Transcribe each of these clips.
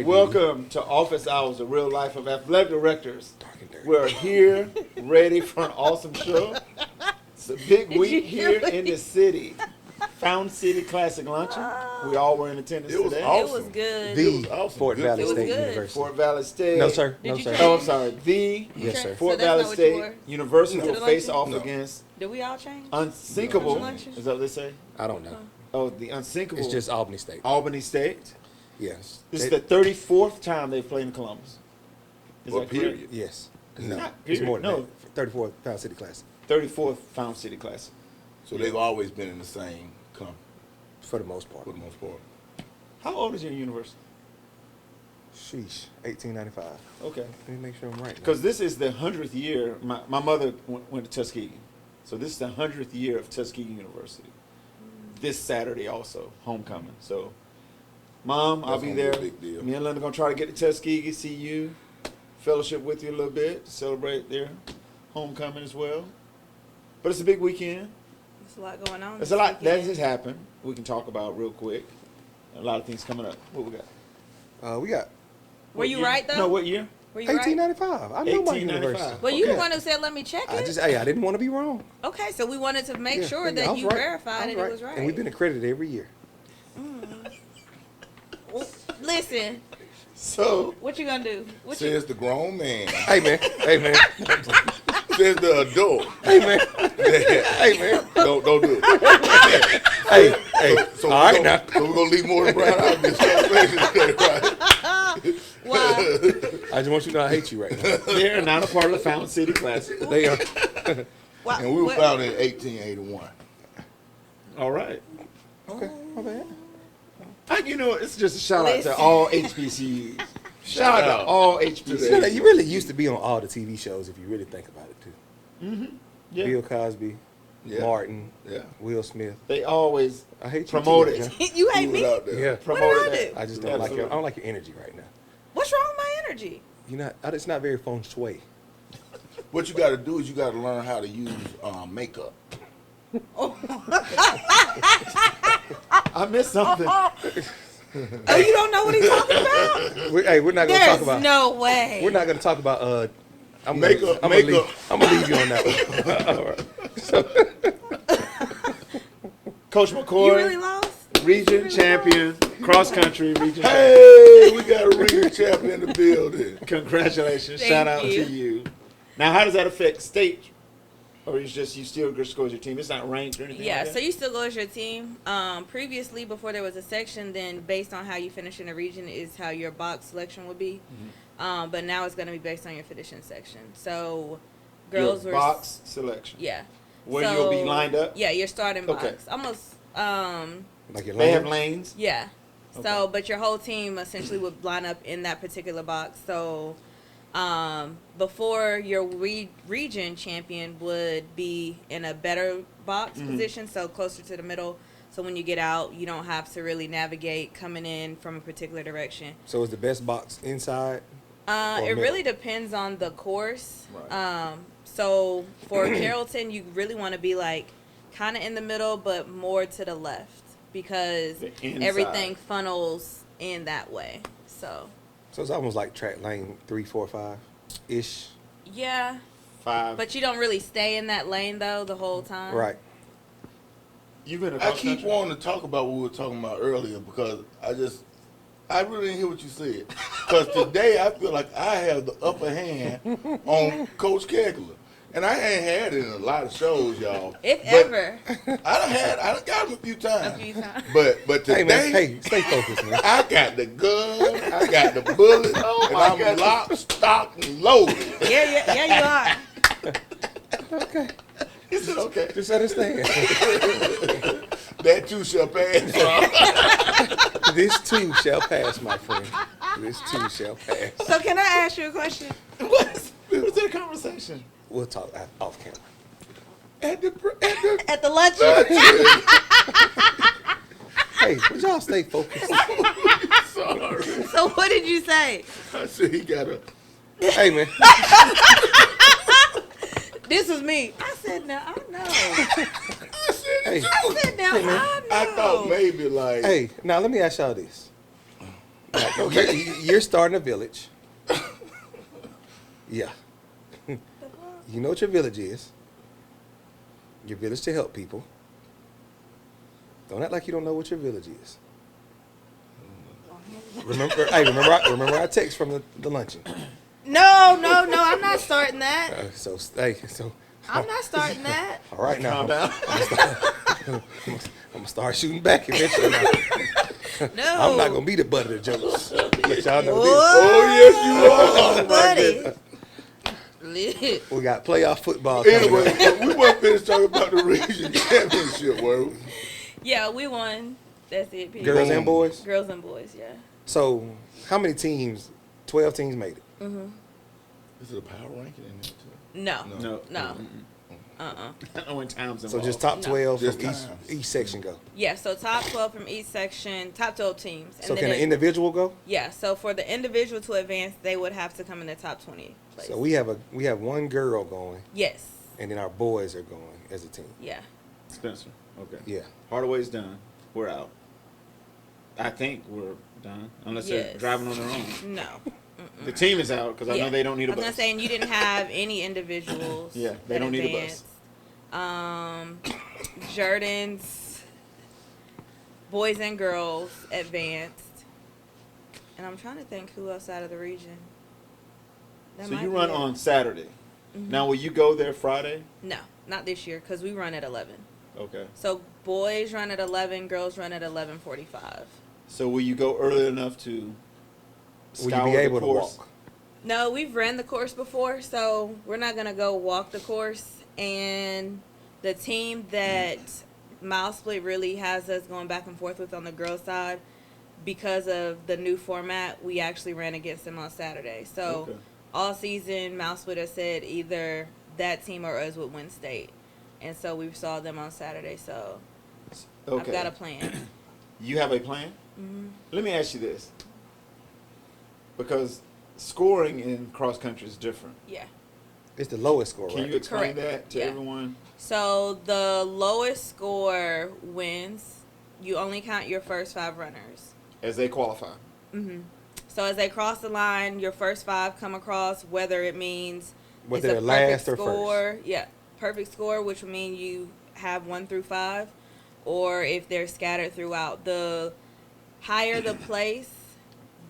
right. Welcome to Office Hours, the real life of athletic directors. Dark and dirty. We're here, ready for an awesome show. It's a big Did week you hear here in the city. Found City Classic Luncheon. We all were in attendance It was today. awesome. It was good. It was The awesome. Fort Good Valley food. State It was good. University. Fort Valley State. No, sir. Did No, you sir. change? Oh, I'm sorry. The Yes, sir. Fort So that's Valley not what you State wore? University To will the face luncheon? off No. against Did we all change? Unsinkable. Luncheon? Is that what they say? I don't know. Oh, the Unsinkable. It's just Albany State. Albany State. Yes. This is They- the 34th time they've played in Columbus. Is Well, that correct? period. Yes. It's No. not, It's period. more than No. that. 34th Found City Classic 34th Found City Classic. So they've always been in the same company for the most part. for the most part. How old is your university? Sheesh. 1895. Okay. Let me make sure I'm right. now. Because this is the 100th year. My mother went to Tuskegee. So this is the 100th year of Tuskegee University. This Saturday also, homecoming. So, Mom, I'll That's be gonna be there. a big deal. Me and Linda going to try to get to Tuskegee, see you, fellowship with you a little bit, celebrate their homecoming as well. But it's a big weekend. There's a lot going on. There's this a lot that weekend. just happened. We can talk about real quick. A lot of things coming up. What we got? We got Were What you year? right though? No, what year? Were you right? 1895. I know my 1895. university. Well, you the Okay. one who said let me check it. I didn't want to be wrong. Okay, so we wanted to make Yeah, sure I that was you right. verified I that it was right. And we've been accredited every year. Well, listen, So, what you gonna do? What you? Says the grown man. Hey man. Hey man. Says the adult. Hey man. Hey man. Don't do it. Hey. Hey. So All right now. So we're gonna leave Morton Brown out of this conversation today, right? Wow. I just want you to know I hate you right now. they're not a part of the Found City Classic. They are. Wow. And we were What- founded in 1881. All right. Okay. My bad. You know, it's just a shout out Listen. to all HBCUs. Shout out to all You know, HBCUs. you really used to be on all the TV shows if you really think about it too. Yeah. Bill Cosby, Yeah. Martin, Yeah. Will Smith. They always I hate you. Promote too, it. man. You hate Who me? was out there? Yeah. What promoted did I that. do? I just don't like your. I Absolutely. don't like your energy right now. What's wrong with my energy? You're not. It's not very feng shui. What you got to do is you got to learn how to use makeup. I missed something. Oh, you don't know what he's talking about? We're not gonna There's talk about. no way. We're not gonna talk about. I'm Makeup, Gonna makeup. leave, I'm gonna leave you on that one. All right. Coach You McCoy, really lost? region champion, cross country region champion. Hey, we got a real champ in the building. Congratulations. Thank Shout out you. to you. Now, how does that affect state? Or is just you still just go as your team? It's not ranked or anything Yeah, like so you still go as your team. Previously, before there was a section, then based on how you finish in a region is how your box selection would be. But now it's going to be based on your finishing section. So that? girls Your were box selection. yeah. Where So, you'll be lined up? Yeah, your starting box. Okay. Almost Like your They have lane. lanes. yeah. Okay. So, but your whole team essentially would line up in that particular box. So, before your region champion would be in a better box position, so closer to the middle. So when you get out, you don't have to really navigate coming in from a particular direction. So is the best box inside? Or It middle? really depends on the course. Right. So for Carrollton, you really want to be like kind of in the middle, but more to the left because The inside. everything funnels in that way. So So it's almost like track lane 3, 4, 5 ish. yeah, 5. but you don't really stay in that lane though the whole time. Right. You've been a I cross keep country? wanting to talk about what we were talking about earlier because I really didn't hear what you said. Because today I feel like I have the upper hand on Coach Kegler. And I ain't had it in a lot of shows, y'all. If But ever. I done got him a few times. A few times. But today, Hey man. Hey, stay focused, man. I got the gun, I got the bullet, and my I'm goodness. locked, stocked, and loaded. Yeah, you are. Okay. He said, okay. Just understand. That too shall pass. This too shall pass, my friend. This too shall pass. So can I ask you a question? What? It was in a conversation. We'll talk off camera. At the At the lunch. Hey, would y'all stay focused? sorry. So what did you say? I said he got a. Hey man. This was me. I said, now I know. I said, Hey. I said, now I know. I thought maybe like. Hey, now let me ask y'all this. You're starting a village. Yeah. You know what your village is. Your village to help people. Don't act like you don't know what your village is. Remember our text from the luncheon. No, I'm not starting that. So I'm not starting that. all right now. Calm down. I'm gonna start shooting back eventually. No. I'm not gonna be the butt of the jokes. Let y'all know Oh, yes, you are. buddy. Lit. this. We got playoff football coming Anyway, up. we weren't finished talking about the region championship, were we? Yeah, we won. That's it. Period. Girls and boys. Girls and boys. Yeah. So how many teams? 12 teams made it. Is it a power ranking in there too? No. No. No. Uh-uh. I know when times So just top 12 Just from times. each section go. Yeah. So top 12 from each section. Top 12 teams. And So then can an it- individual go? Yeah. So for the individual to advance, they would have to come in the top 20 place. So we have one girl going, Yes. and then our boys are going as a team. Yeah. Spencer. Okay. Yeah. Hardaway's done. We're out. I think we're done, unless they're Yes. driving on their own. No. The team is out because I know they don't need a I was bus. gonna say, and you didn't have any individuals. Yeah, they that don't need a bus. advanced. Jordan's boys and girls advanced, and I'm trying to think who else out of the region. That So might you be run it. on Saturday. Mhm. Now, will you go there Friday? No, not this year because we run at 11. Okay. So boys run at 11, girls run at 11:45. So will you go early enough to Will scour you be able the to course? walk? No, we've ran the course before, so we're not gonna go walk the course. And the team that Mile Split really has us going back and forth with on the girls' side, because of the new format, we actually ran against them on Saturday. So Okay. all season, Mile Split has said either that team or us would win state, and so we saw them on Saturday. So Okay. I've got a plan. You have a plan? Hmm. Let me ask you this. Because scoring in cross country is different. Yeah. It's the lowest score, Can right? you explain Correct. that to Yeah. everyone? So the lowest score wins. You only count your first 5 runners. As they qualify. So as they cross the line, your first 5 come across, whether it means Whether it's they're a last perfect or score. Yeah, perfect score, which would mean you have 1 through 5, or if they're scattered throughout. The higher the place,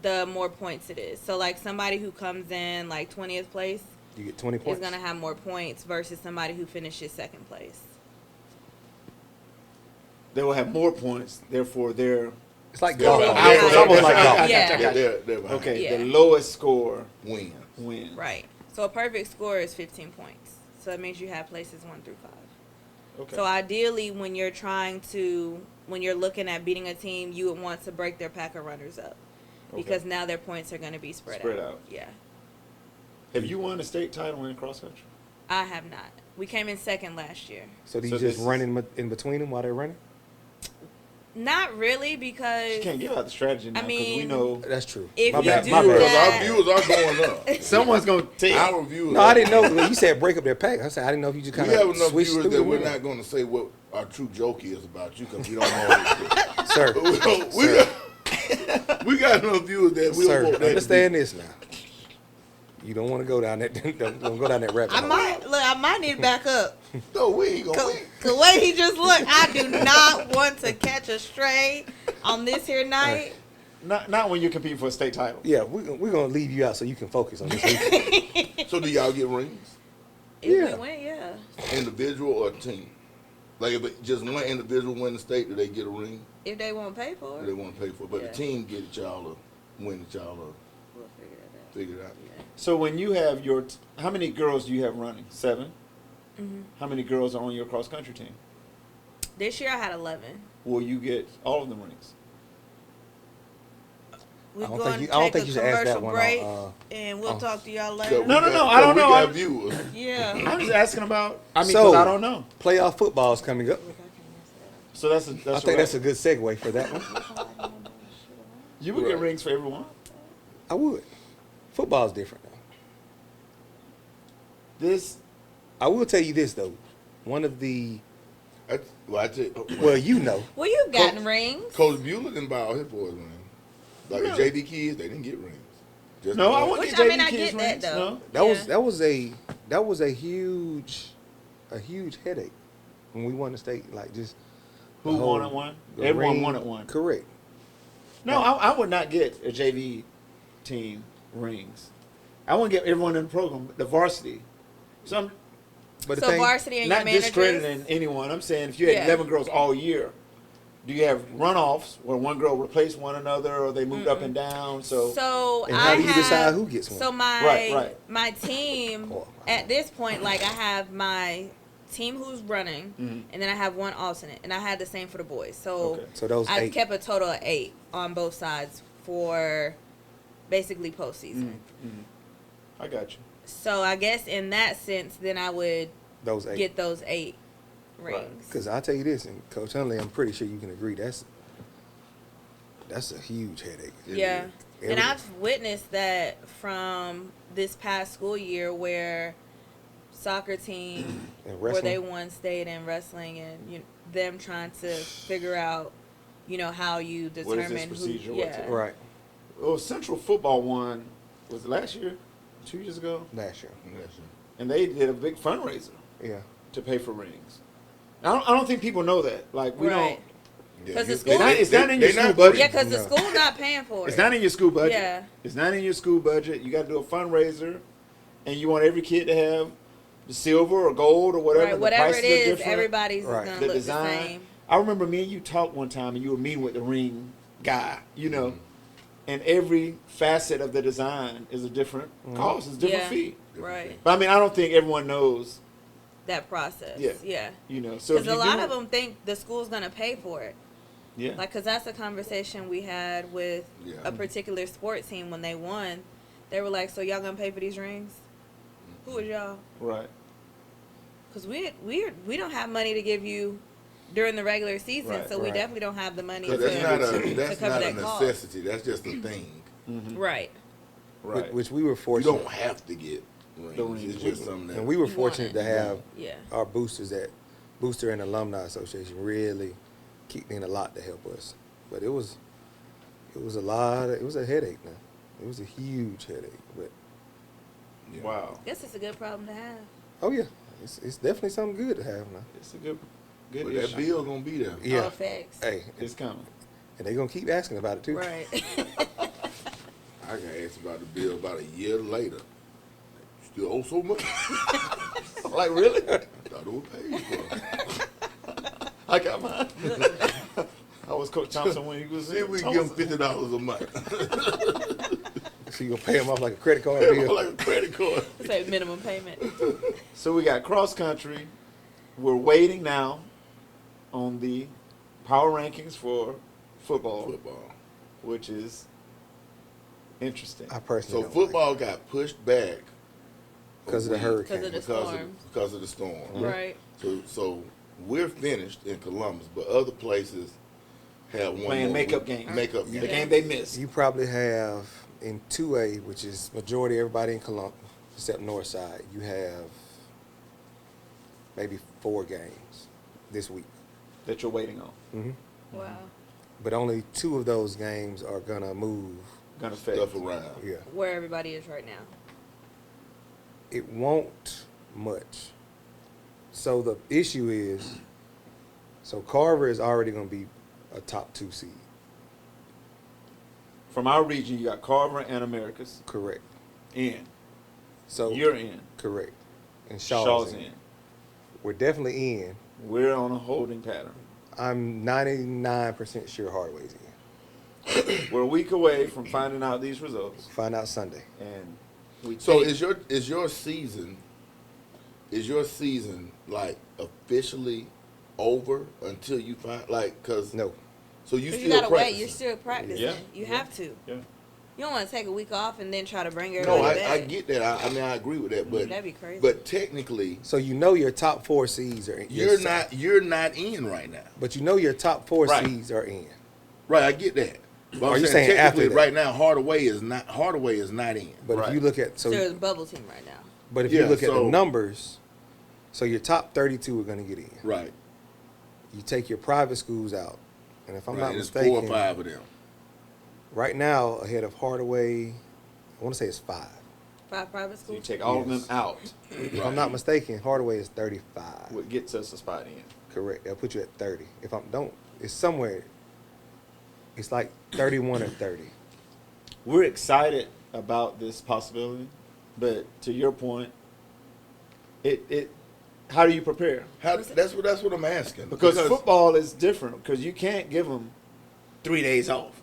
the more points it is. So like somebody who comes in like 20th place You get 20 is points. going to have more points versus somebody who finishes 2nd place. They will have more points, therefore they're It's like Yeah, golf. right. It's almost like golf. Yeah. Yeah, they're behind. okay. Yeah. The lowest score Wins. wins. Right. So a perfect score is 15 points. So that means you have places 1 through 5. Okay. So ideally, when you're looking at beating a team, you would want to break their pack of runners up, because Okay. now their points are going to be spread Spread out. Yeah, Have you won a state title in cross country? I have not. We came in 2nd last year. So do you So just this run in between them while they're running? Not really, because You can't give out the strategy now because we mean- know That's true. If My you bad. do My bad. Because that- our viewers are going up. someone's going to take Our viewers. No, I didn't know. When you said break up their pack, I said I didn't know if you just We kind have of enough switched viewers through that the we're rules. not going to say what our true joke is about you because we don't know. Sir, we got enough viewers that we sir, don't want that. understand this now. You don't want to go down that. Don't go down that rabbit I hole. might need to back up. No, we ain't going to win. The way he just looked, I do not want to catch a stray on this here night. not when you're competing for a state title. Yeah, we're gonna leave you out so you can focus on this. weekend. So do y'all get rings? If Yeah. we win, yeah. Individual or team? Like if it, just one individual win the state, do they get a ring? If they won't pay for Or it, they want to pay for it? But Yeah. the team get it, y'all to win it, y'all to we'll figure it out. figure it out. So when you have your, how many girls do you have running? 7. Mhm. How many girls are on your cross country team? This year I had 11. Will you get all of the rings? We're I don't going think you- to I don't take think a you should ask that commercial one on, break, and we'll on- talk to y'all So later. we No, got- I don't we know. got I'm- viewers. Yeah. I'm just asking about. I mean, So- because I don't know. Playoff football is coming up. So that's I think that's a good segue for that one. You would get Right. rings for everyone. I would. Football's different though. This I will tell you this though. One of the I tell you, well, you know, Well, you've gotten rings. Coach Bueller didn't buy all his boys rings. Like Really? the JV kids, they didn't get rings. Just No, I because- wouldn't Which, get I JV mean, I kids get that, rings. though. No. That was a huge headache when we won the state. Like just Who the whole- wanted one? the Everyone ring- wanted one. Correct. No, I would not get a JV team rings. I want to get everyone in the program, the varsity. So I'm But the So thing, varsity and not your managers. discrediting anyone. I'm saying if you had Yeah. 11 girls all year, do you have runoffs where one girl replaced one another or they moved up and down? So And I how do you have, decide who gets one? So my Right. my team at this point, like I have my team who's running, and then I have one alternate, and I had the same for the boys. So Okay. So those I've 8. kept a total of 8 on both sides for basically postseason. I got you. So I guess in that sense, then I would those 8. get those 8 Right. rings. Because I'll tell you this, and Coach Hunley, I'm pretty sure you can agree, that's a huge headache. Yeah. And Every- I've witnessed that from this past school year where soccer team And where they wrestling. won state in wrestling and them trying to figure out, how you What is this determine procedure? who. What's Yeah. it? Right. Well, Central Football won, was it last year? 2 years ago? Last year. And they did a big fundraiser Yeah. to pay for rings. I don't think people know that. Like, we Right. Yeah, 'Cause the you- school- It's not in your they school not budget. Yeah, because the No. school's not paying for it. It's not in your school budget. Yeah. It's not in your school budget. You got to do a fundraiser, and you want every kid to have the silver or gold or whatever. Right, The whatever prices it are is, different. everybody's Right. gonna The look design. the same. I remember me and you talked one time, and you were meeting with the ring guy, and every facet of the design is a different cost, it's a different Yeah. fee. Right. But I mean, I don't think everyone knows, That process. Yeah. Yeah. So if Because you a lot do- of them think the school's gonna pay for it. yeah, Like, because that's a conversation we had with Yeah. a particular sport team when they won. They were like, "So y'all gonna pay for these rings? Who is y'all? right. Because we don't have money to give you during the regular season, Right, so we right. definitely don't have the money Because to, that's not a to that's cover not a that cost." necessity. That's just a thing. Right. Right. Which we were You fortunate. don't have to get rings. The rings. It's just something that. And we were You fortunate want to it. have Yeah. our boosters at Booster and Alumni Association really kicked in a lot to help us. But it was a headache now. It was a huge headache. But Yeah. Wow, Guess it's a good problem to have. oh yeah, it's definitely something good to have now. it's a good But issue. that bill gonna be there. Yeah. All facts. Hey, It's coming. and they're gonna keep asking about it too. Right. I got asked about the bill about a year later. Still owe so much. Like, really? Thought it was paid for. I got mine. I was Coach Thompson when he was See if we can Tulsa. give him $50 a month. So you gonna pay them off like a credit card Pay him bill? like a credit card. Say minimum payment. So we got cross country. We're waiting now on the power rankings for football, Football. which is interesting. I personally So don't like football got pushed back because of the a week hurricane. Because of the because of, storm. because of the storm. Right. So we're finished in Columbus, but other places have one Playing more makeup week. games. Makeup The games. game they missed. You probably have in 2A, which is majority everybody in Columbus except North Side. You have maybe 4 games this week. that you're waiting on. Mm-hmm. Wow. But only 2 of those games are gonna move. Gonna affect. Stuff around. Yeah, Where everybody is right now. it won't much. So the issue is, so Carver is already gonna be a top 2 seed. From our region, you got Carver and Americas Correct. in. So You're in. correct. And Shaw's in. We're definitely in. We're on a holding pattern. I'm 99% sure Hardaway's in. We're a week away from finding out these results, Find out Sunday. and we So take- is your season like officially over until you find like because No. so you Because still you gotta practicing? wait. You're still practicing. Yeah. You Yeah. have to. yeah. You don't want to take a week off and then try to bring No, everybody I back. get that. I mean I agree with that, but That'd be crazy. But technically, So you know your top 4 seeds are in. you're not in right now. But you know your top 4 Right. seeds are in. Right, I get that. But Are I'm you saying saying after technically that? right now Hardaway is not in. But Right. if you look at so there's a bubble team right now. but if Yeah, you look at so- the numbers, so your top 32 are going to get in. Right. You take your private schools out, and if I'm Right. not And it's mistaken, 4 or 5 of them. Right now, ahead of Hardaway, I want to say it's 5. 5 private So you schools. take all of them Yes. out, If I'm not mistaken, Hardaway is 35. what gets us a spot in. Correct. They'll put you at 30. If I'm don't, it's somewhere. It's like 31 or 30. We're excited about this possibility, but to your point, it how do you prepare? That's what I'm asking. Because football is different. Because you can't give them 3 days off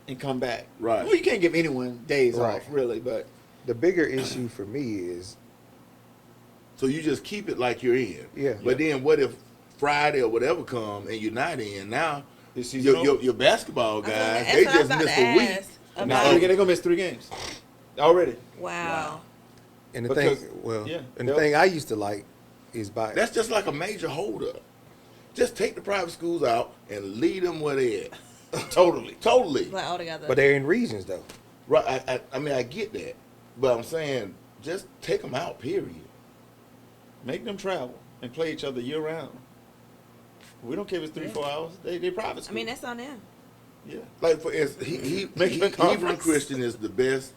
and come back. Right. Well, you can't give anyone days Right. off, really. But The bigger issue for me is So you just keep it like you're in. Yeah. But then what if Friday or whatever come and you're not in? Now the season your basketball guys, That's they what I was just about missed to a week. ask now about- they're gonna miss 3 games already. Wow. and the Because- thing. Well, yeah, and the they'll- thing I used to like is by That's just like a major holdup. Just take the private schools out and leave them where they at. Totally. Like all together. but they're in regions though. Right. I mean, I get that. But I'm saying just take them out, period. Make them travel and play each other year round. We don't care if it's 3-4 hours. They private I school. mean, that's on them. yeah. Like, for instance, Make it a Hebron conference. Christian is the best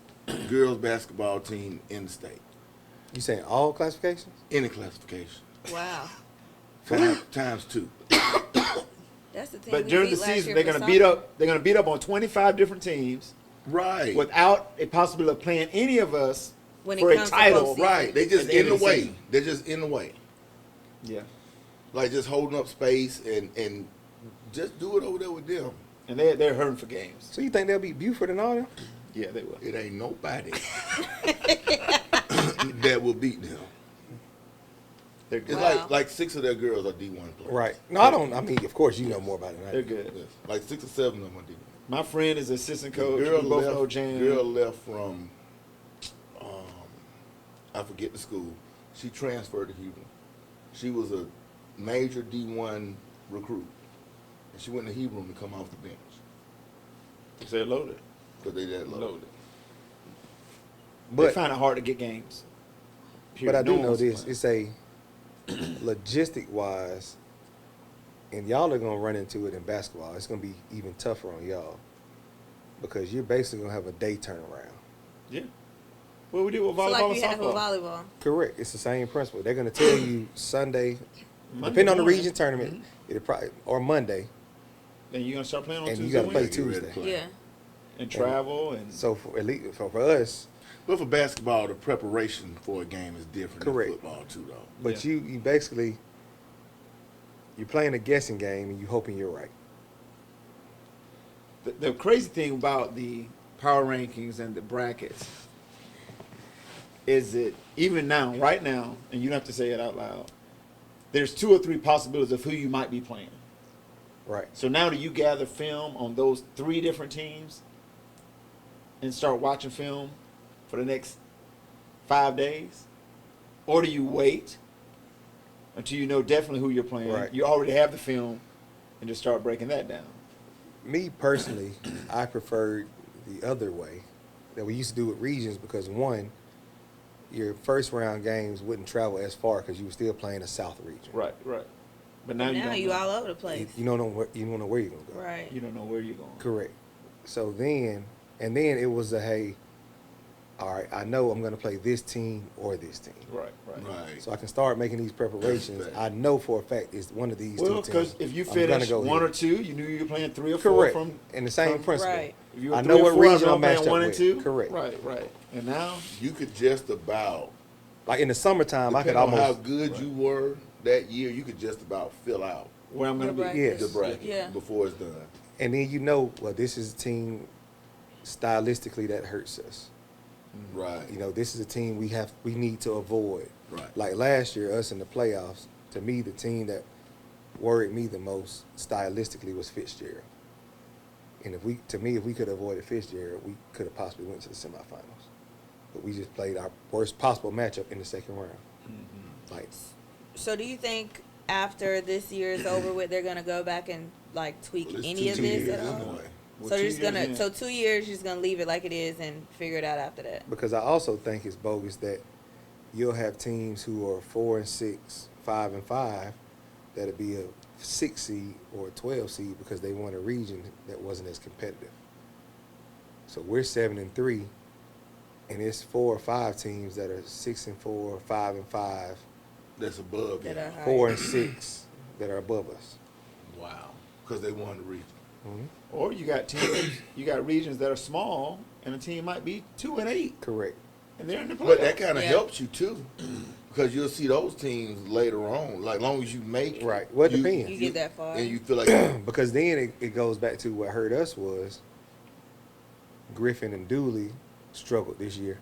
girls basketball team in the state. You saying all classifications? Any classification. Wow. Times 2. That's the thing. But we during the beat last season, year they're for gonna beat soccer. up. They're gonna beat up on 25 different teams Right. without a possibility of playing any of us When it for a comes to title. postseason. Right. They just At the end in the of the way. season. They're just in the way. Yeah. Like just holding up space and just do it over there with them. And they're hurting for games. So you think they'll beat Buford and all them? Yeah, they will. It ain't nobody that will beat them. They're It's good. Wow. like 6 of their girls are D1 players. Right. No, I don't. I mean, of course, you know more about it than I They're do. good. Yes. Like 6 or 7 of them are D1. My friend is assistant The coach. girl We both left, know Jan. girl left from, I forget the school. She transferred to Hebron. She was a major D1 recruit. And she went to Hebron to come off the bench They're loaded. because they that low. Loaded. They But find it hard to get games. but I Period. do No know one's this. playing. It's a logistic wise, and y'all are gonna run into it in basketball. It's gonna be even tougher on y'all because you're basically gonna have a day turnaround. Yeah. What we do with So volleyball like and you have with softball. volleyball. Correct. It's the same principle. They're gonna tell you Sunday, Monday depending on the morning. region tournament, it'll probably or Monday, Then you're gonna start playing on and you Tuesday, gotta play Wednesday. Get ready to Tuesday. play. Yeah. And travel and So for at least for us, But for basketball, the preparation for a game is different Correct. than football too, though. but Yeah. you basically you're playing a guessing game and you hoping you're right. the crazy thing about the power rankings and the brackets is that even now, right now, and you don't have to say it out loud, there's 2 or 3 possibilities of who you might be playing. Right. So now do you gather film on those 3 different teams and start watching film for the next 5 days? Or do you wait until you know definitely who you're playing? Right. You already have the film and just start breaking that down. Me personally, I preferred the other way that we used to do with regions because one, your first round games wouldn't travel as far because you were still playing the South region. Right. But now, Now you you don't know. all over the place. You don't know where you don't know where you're gonna go. Right. You don't know where you're going. Correct. So then it was a hey, all right, I know I'm gonna play this team or this team. Right. Right. So I can start making these preparations. Fact. I know for a fact it's one of these Well, two teams. because if you I'm gonna finish go 1 here. or 2, you knew you were playing 3 or 4 correct, from. and the same from- principle. Right. If you were I 3 know or what 4, region I'm I'm matched playing up 1 and with. 2. Correct. Right. And now, You could just about, Like in the summertime, I could depending on how almost good you were that year, you could just about fill out where I'm going to The be. bracket. Yes. the bracket Yeah. before it's done. and then you know, well, this is a team stylistically that hurts us. Right. You know, this is a team we need to avoid. Right. Like last year, us in the playoffs, to me, the team that worried me the most stylistically was Fitzgerald. And if we could have avoided Fitzgerald, we could have possibly went to the semifinals. But we just played our worst possible matchup in the second round. Like, So do you think after this year is over with, they're gonna go back and like tweak Well, it's any 2 of this years at all? anyway. Well, So 2 they're just years gonna in. so 2 years, you're just gonna leave it like it is and figure it out after that. because I also think it's bogus that you'll have teams who are 4 and 6, 5 and 5, that'll be a 6 seed or a 12 seed because they won a region that wasn't as competitive. So we're 7-3, and it's 4 or 5 teams that are 6-4, 5-5, That's above That you. are higher. 4-6 that are above us. Wow. Because they won the region. Mhm. Or you got teams, you got regions that are small, and a team might be 2-8, Correct. and they're in the playoffs. But that kind of Yeah. helps you too, because you'll see those teams later on. Like, long as you make it, Right. Well, it depends. You get that far. and you feel like Because then it goes back to what hurt us was Griffin and Dooley struggled this year.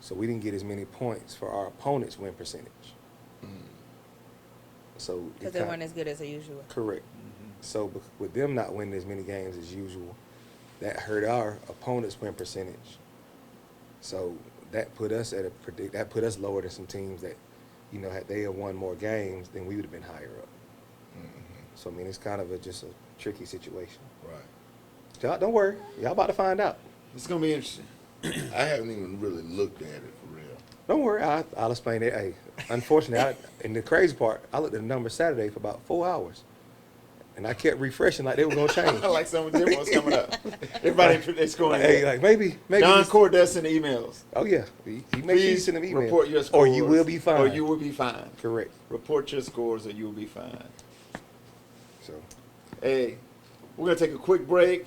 So we didn't get as many points for our opponent's win percentage. So it Because they kind- weren't as good as they usually. correct. So with them not winning as many games as usual, that hurt our opponent's win percentage. So that put us lower than some teams that, had they had won more games, then we would have been higher up. So I mean, it's kind of just a tricky situation. right. Y'all, don't worry, y'all about to find out. It's gonna be interesting. I haven't even really looked at it for real. Don't worry, I'll explain it. Hey, unfortunately, and the crazy part, I looked at the number Saturday for about 4 hours, and I kept refreshing like they were gonna change. like some of them was coming up. Everybody they scoring. Hey, like maybe. John this- Cord send the emails. Oh yeah, he makes you Please send them email. report your scores. Or you will be fine. Or you will be fine. Correct. Report your scores, or you will be fine. So Hey, we're gonna take a quick break.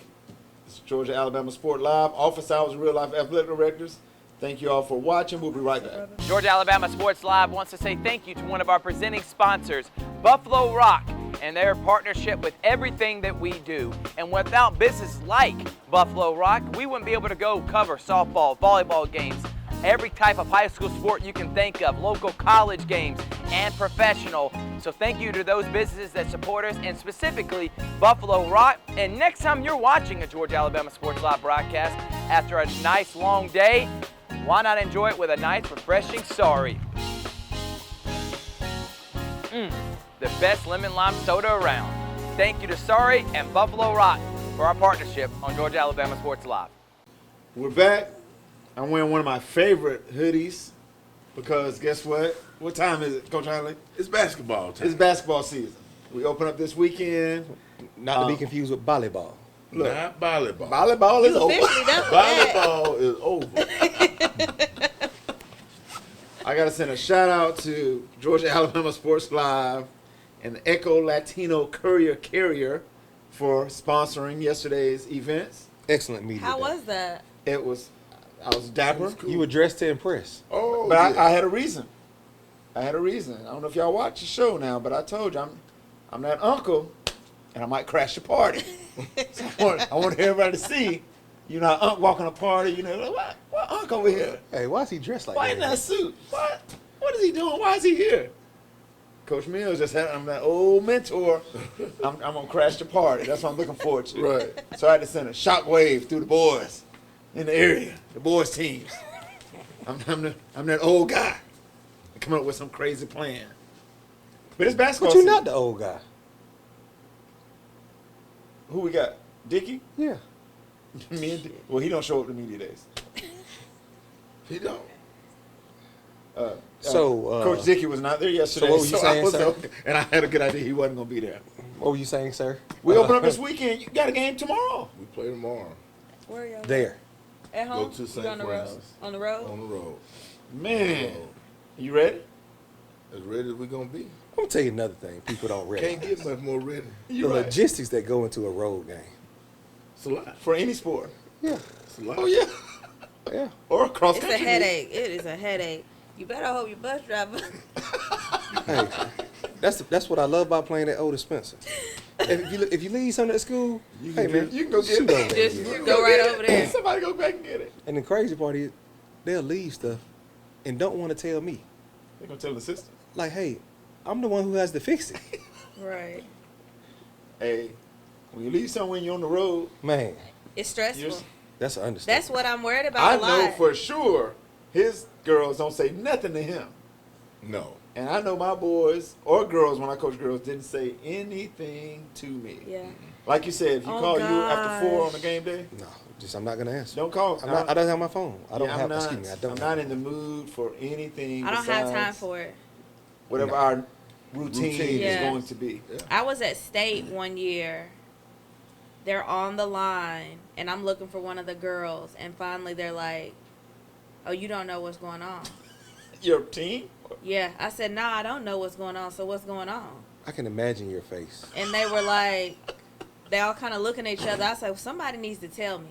This is Georgia Alabama Sport Live. Office hours, real life athletic directors. Thank you all for watching. We'll be right back. Georgia Alabama Sports Live wants to say thank you to one of our presenting sponsors, Buffalo Rock, and their partnership with everything that we do. And without businesses like Buffalo Rock, we wouldn't be able to go cover softball, volleyball games, every type of high school sport you can think of, local college games, and professional. So thank you to those businesses that support us, and specifically Buffalo Rock. And next time you're watching a Georgia Alabama Sports Live broadcast after a nice long day, why not enjoy it with a nice, refreshing Sorry? The best lemon lime soda around. Thank you to Sorry and Buffalo Rock for our partnership on Georgia Alabama Sports Live. We're back. I'm wearing one of my favorite hoodies because guess what? What time is it, Coach Hanley? It's basketball time. It's basketball season. We open up this weekend. not to be confused with volleyball. Look, Not volleyball. volleyball is You over. officially done with that. Volleyball is over. I got to send a shout out to Georgia Alabama Sports Live and the Echo Latino Courier Carrier for sponsoring yesterday's events. Excellent media. How day. was that? I was dapper, That's cool. You were dressed to impress. Oh, but yeah. I had a reason. I don't know if y'all watch the show now, but I told you I'm that uncle, and I might crash the party. So I want everybody to see, Unc walking a party. Like, what Unc over here? Hey, why is he dressed like Why that? in that suit? What is he doing? Why is he here? Coach Mills just had, I'm that old mentor. I'm gonna crash the party. That's what I'm looking forward to. Right. So I had to send a shockwave through the boys in the area, the boys teams. I'm that old guy coming up with some crazy plan. But it's basketball. But you're season. not the old guy. Who we got? Dickie? Yeah. Me and Dickie. Well, he don't show up to media days. He don't. Coach Dickey was not there yesterday. what were you saying, sir? okay. And I had a good idea he wasn't going to be there. What were you saying, sir? We open up this weekend. You got a game tomorrow. We play tomorrow Where are y'all? There. At home? Go to You St. on the road? Francis. On the road? on the road. Man, you ready? As ready as we gonna be. I'm gonna tell you another thing. People don't realize. Can't get much more ready. the You right. logistics that go into a road game. It's a lot. For any sport. Yeah. It's a lot. Oh, yeah. Yeah. Or a cross It's a country. headache. It is a headache. You better hope your bus driver. Hey, that's what I love about playing at Otis Spencer. If you leave something at school, You hey can man, get- you can go get shoot it. over there and Just get it. go right over there. Somebody go back and get it. And the crazy part is, they'll leave stuff and don't want to tell me. They're going to tell the sister. Like, hey, I'm the one who has to fix it. Right. Hey, when you leave somewhere and you're on the road, Man, It's stressful. You're- that's an understatement. That's what I'm worried about I a lot. know for sure his girls don't say nothing to him. No. And I know my boys or girls, when I coach girls, didn't say anything to me. Yeah. Like you said, if you Oh, call you after 4 gosh. on the game day, No, just I'm not gonna answer. don't call. I don't have my phone. I don't Yeah, have. I'm Excuse me. I don't. I'm have not in the mood for anything. I don't have time besides for it. whatever No. our routine Routine. is Yeah. going to be. I was at state one year, they're on the line, and I'm looking for one of the girls, and finally they're like, "Oh, you don't know what's going on." Your team? Yeah, I said, "Nah, I don't know what's going on. So what's going on?" I can imagine your face. And they were like, they all kind of looking at each other. I said, well, somebody needs to tell me,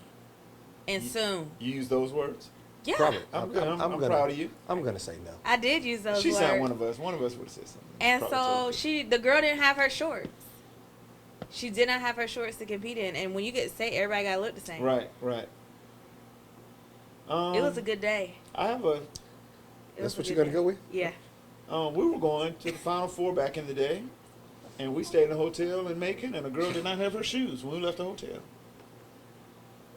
and soon. You use those words? Yeah, Probably. I'm good. I'm gonna- proud of you. I'm gonna say no. I did use those She's words. not one of us. One of us would have said something. And Probably so told you. the girl didn't have her shorts. She did not have her shorts to compete in. And when you get state, everybody got to look the same. Right. It was a good day. I have a. It That's was a what good you're gonna day. go with? Yeah. We were going to the Final Four back in the day, and we stayed in a hotel in Macon, and a girl did not have her shoes when we left the hotel.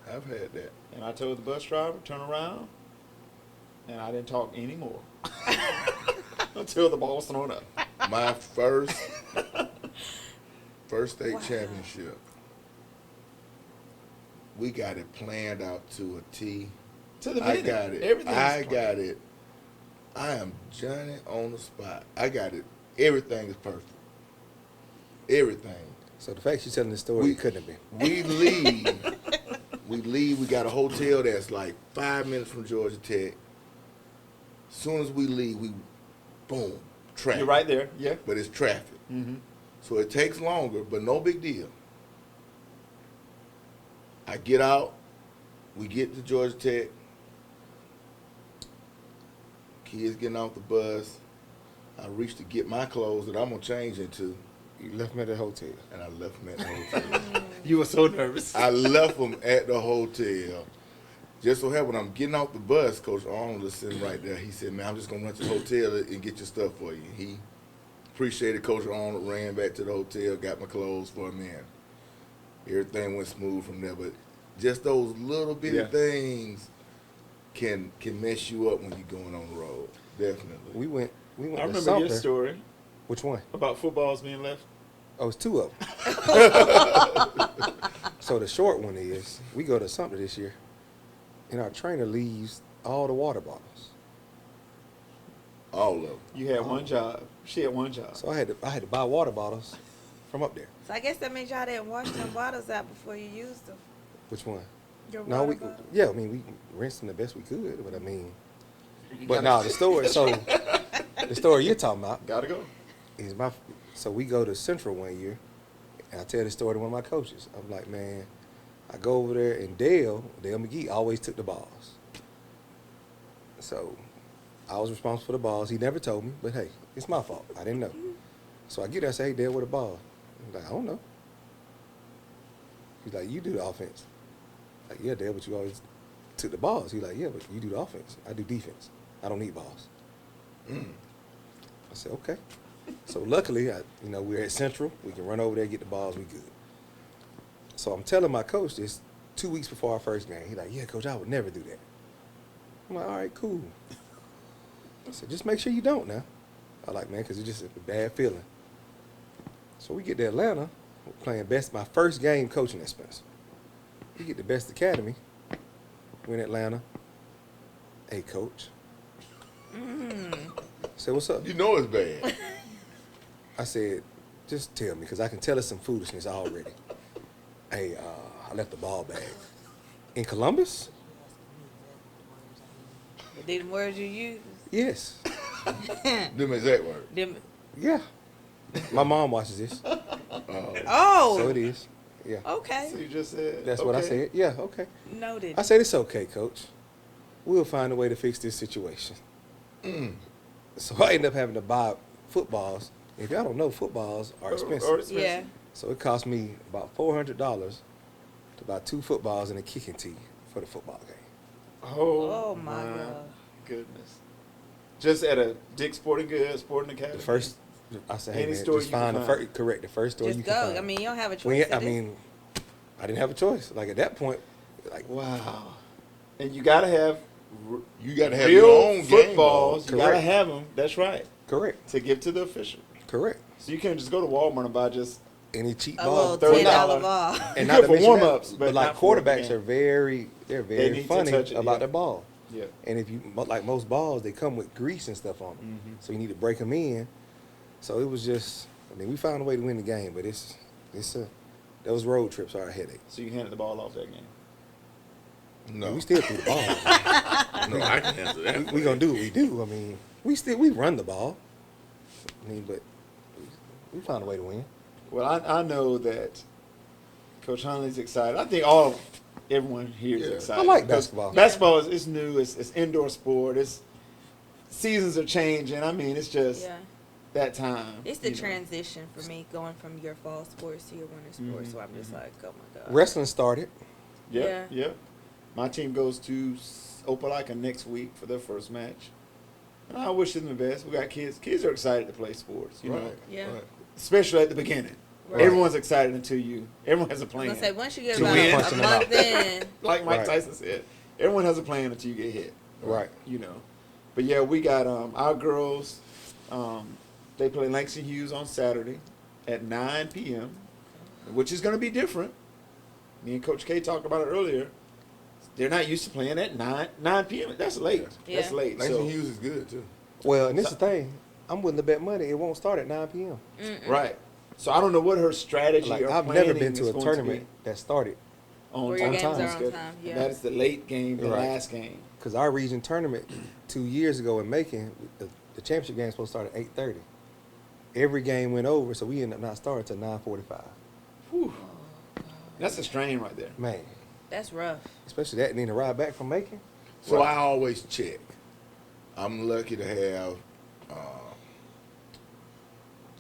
I've had that. And I told the bus driver, turn around, and I didn't talk anymore until the ball was thrown up. My first state championship. We got it planned out to a T. To the I minute. got it. Everything's I planned. got it. I am Johnny on the spot. I got it. Everything is perfect. Everything. So the fact you're telling the story, it couldn't have been. We leave. We got a hotel that's like 5 minutes from Georgia Tech. As soon as we leave, boom, traffic. You're right there. Yeah. But it's traffic. Mm-hmm. So it takes longer, but no big deal. I get out. We get to Georgia Tech. Kids getting off the bus. I reach to get my clothes that I'm going to change into, You left me at the hotel. and I left them at the hotel. You were so nervous. I left them at the hotel. Just so happened, I'm getting off the bus. Coach Arnold is sitting right there. He said, man, I'm just going to run to the hotel and get your stuff for you. He appreciated Coach Arnold, ran back to the hotel, got my clothes for me, and everything went smooth from there. But just those little bitty Yeah. things can mess you up when you're going on the road. Definitely. We went I to remember Sumter. your story Which one? about footballs being left. Oh, it's two of them. So the short one is, we go to Sumter this year, and our trainer leaves all the water bottles. All of them. You had one job. She had one job. So I had to buy water bottles from up there. So I guess that means y'all didn't wash them bottles out before you used them. Which one? Your No, water we bottles. yeah, I mean we rinsed them the best we could, but I mean, but no, the story. So the story you're talking about Gotta go. is my. So we go to Central one year, and I tell the story to one of my coaches. I'm like, man, I go over there, and Dale McGee always took the balls. So I was responsible for the balls. He never told me, but hey, it's my fault. I didn't know. So I get there, I say, hey, Dale, where the ball? He's like, I don't know. He's like, you do the offense. Like, yeah, Dale, but you always took the balls. He's like, yeah, but you do the offense. I do defense. I don't need balls. I said, okay. So luckily, we're at Central. We can run over there, get the balls. We good. So I'm telling my coach this 2 weeks before our first game. He's like, yeah, Coach, I would never do that. I'm like, all right, cool. I said, just make sure you don't now. I like, man, because it's just a bad feeling. So we get to Atlanta, we're playing my first game coaching at Spencer. We get the best academy. We're in Atlanta. Hey, coach. I said, what's up? You know it's bad. I said, just tell me, because I can tell it's some foolishness already. Hey, I left the ball bag. In Columbus? But them words you use. Yes. Them exact words. Them. Yeah. My mom watches this. Oh. So it is. Yeah. Okay. So you just said. That's what I okay. said. Yeah, okay. Noted. I said, it's okay, coach. We'll find a way to fix this situation. So I ended up having to buy footballs. If y'all don't know, footballs are expensive. Or expensive. Yeah. So it cost me about $400 to buy 2 footballs and a kicking tee for the football game. Oh, my God. Goodness. Just at a Dick's Sporting Goods, Sporting Academy. The first, I said, hey, Any man, store just you can find the find. first, correct, the first store Just you can go. find. I mean, you don't have a choice. We ain't- to I do. mean, I didn't have a choice. Like at that point, like, Wow. And you gotta have You got to have real your own game footballs. ball. You gotta Correct. have them. That's right. correct, To give to the official. correct. So you can't just go to Walmart and buy just. Any cheap a ball. little $10 $30. ball. You And could not to for mention that, warm-ups, but like not for the quarterbacks game. are they're They very need to funny touch it, about yeah. the ball. Yeah. And if you like most balls, they come with grease and stuff on them, so you need to break them in. So it was just, I mean, we found a way to win the game, but it's Those road trips are a headache. So you handed the ball off that game. No, We still threw the ball. no, I can answer that. We gonna do what we do. I mean, we run the ball. I mean, but we found a way to win. Well, I know that Coach Huntley's excited. I think everyone here is Yeah. excited. I like because basketball. Basketball is new. It's indoor sport. Seasons are changing. I mean, it's just Yeah. that time. It's the you know. transition for me going from your fall sports to your winter sports. So I'm just like, oh my God. Wrestling started. Yeah, Yeah. yeah. My team goes to Opelika next week for their first match. And I wish them the best. We got kids. Kids are excited to play sports, you know, Right. Yeah. Right. especially at the beginning. Right. Everyone's excited until everyone has a I was plan. gonna say once you get To about win. a Punching them month out. in, Like Mike Right. Tyson said, everyone has a plan until you get hit. Right. You know. But yeah, we got our girls. They play Langston Hughes on Saturday at 9 p.m., which is going to be different. Me and Coach K talked about it earlier. They're not used to playing at 9 p.m. That's late. Yeah. That's late. Langston So, Hughes is good too. Well, and this is the thing. I'm willing to bet money it won't start at 9 p.m. right. So I don't know what her strategy Like or I've planning never been to is a going tournament be that started on Where your time. games are on schedule. time, And yeah. that is the late game, the Right. last game. because our region tournament 2 years ago in Macon, the championship game was supposed to start at 8:30. Every game went over, so we ended up not starting until 9:45. Whew. That's a strain right there. Man, that's rough. especially that and then the ride back from Macon. So Right. I always check. I'm lucky to have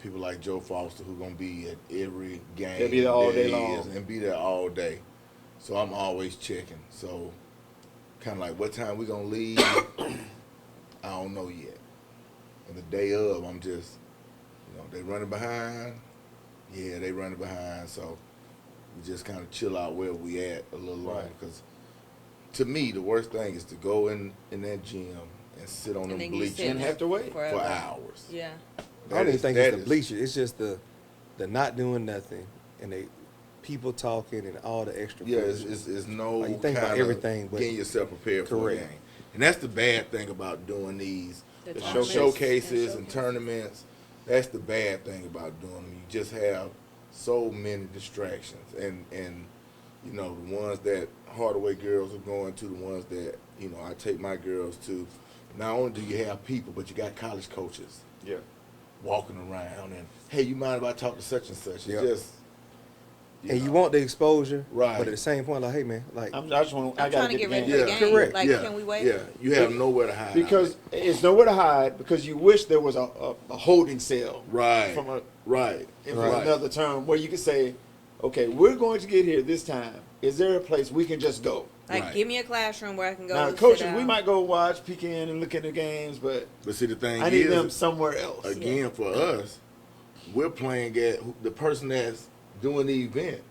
people like Joe Foster who gonna be at every game. They'll be there all day there long. is, and be there all day. So I'm always checking. So kind of like what time we gonna leave? I don't know yet. And the day of, I'm just, they running behind. Yeah, they running behind. So we just kind of chill out where we at a little longer Right. because. To me, the worst thing is to go in that gym and sit on And them then you bleachers sit And have to wait. forever. for hours. Yeah. I don't even think it's the is- bleacher. It's just the not doing nothing and they people talking and all the extra. Yeah, foolishness. it's no Like, you think about kinda everything, but- getting yourself prepared for a Correct. game. And that's the bad thing about doing these The tournaments showcases and and tournaments. That's the bad thing about doing them. You just have so many distractions. And the ones that Hardaway girls are going to, the ones that, I take my girls to, not only do you have people, but you got college coaches Yeah. walking around and, hey, you mind if I talk to such and such? It's Yep. just, and you want the exposure, Right. But at the same point, like, hey man, like I just want. I I'm got trying to get ready the for the game. game. Correct. Like, yeah, can we wait? Yeah, you have nowhere to hide. Because it's nowhere to hide. Because you wish there was a holding cell. right, From a right, in Right. another term where you could say, okay, we're going to get here this time. Is there a place we can just go? Like, Right. give me a classroom where I can go. Now, sit coaches, down. we might go watch, peek in, and look at the games, but But see, the thing I need is, them somewhere else. again, for us, we're playing at the person that's doing the event.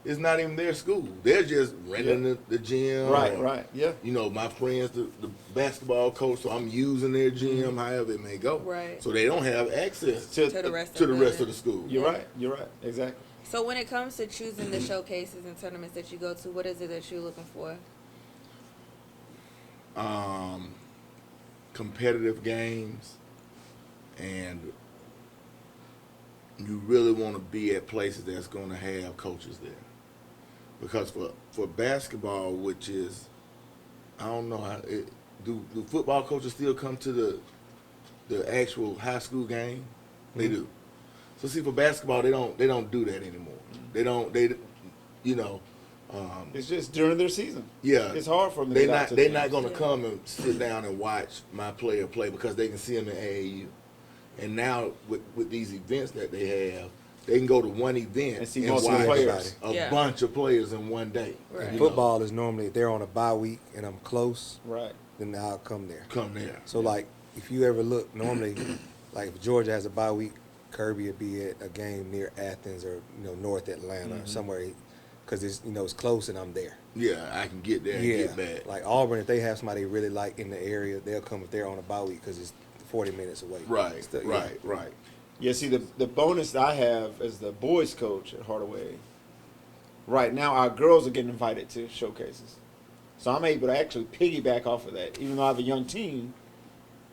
It's not even their school. They're just renting the gym. Right, or, right, yeah. My friends, the basketball coach, so I'm using their gym, however it may go. Right. So they don't have access To To the rest to of the the- rest of the school. You're right. You're right. Exactly. So when it comes to choosing the showcases and tournaments that you go to, what is it that you're looking for? Competitive games, and you really want to be at places that's going to have coaches there. Because for basketball, which is, I don't know how do football coaches still come to the actual high school game? They do. So see, for basketball, they don't do that anymore. It's just during their season. Yeah, It's hard for them to They're get out not. to They're the not games. going to come and sit down and watch my player play because they can see them in AAU. And now with these events that they have, they can go to one event And see and multiple watch players. a Yeah. bunch of players in one day. Right. You know, football is normally they're on a bye week and I'm close, Right. then I'll come there. come there. So like if you ever look normally, like if Georgia has a bye week, Kirby would be at a game near Athens or North Atlanta or somewhere, because it's close and I'm there. Yeah, I can get there and Yeah, get back. like Auburn, if they have somebody they really like in the area, they'll come if they're on a bye week because it's 40 minutes away. Right, Still, yeah. right. Yeah, see, the bonus I have as the boys coach at Hardaway, right now our girls are getting invited to showcases. So I'm able to actually piggyback off of that. Even though I have a young team,